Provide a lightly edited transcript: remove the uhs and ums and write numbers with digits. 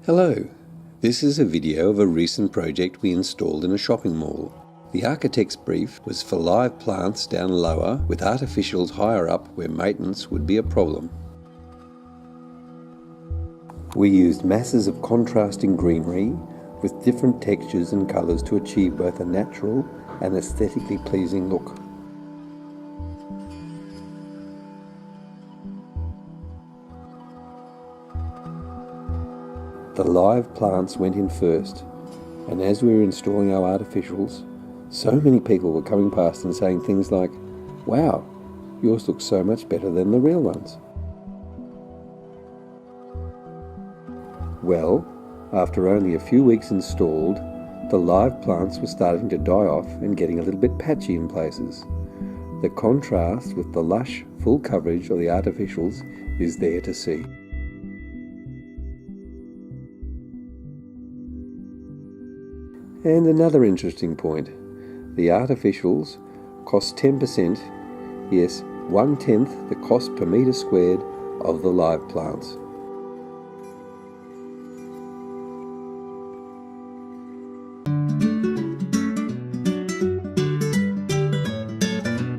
Hello, this is a video of a recent project we installed in a shopping mall. The architect's brief was for live plants down lower with artificials higher up where maintenance would be a problem. We used masses of contrasting greenery with different textures and colours to achieve both a natural and aesthetically pleasing look. The live plants went in first, and as we were installing our artificials, so many people were coming past and saying things like, "Wow, yours looks so much better than the real ones." Well, after only a few weeks installed, the live plants were starting to die off and getting a little bit patchy in places. The contrast with the lush, full coverage of the artificials is there to see. And another interesting point, the artificials cost 10%, yes, 1/10 the cost per metre squared of the live plants.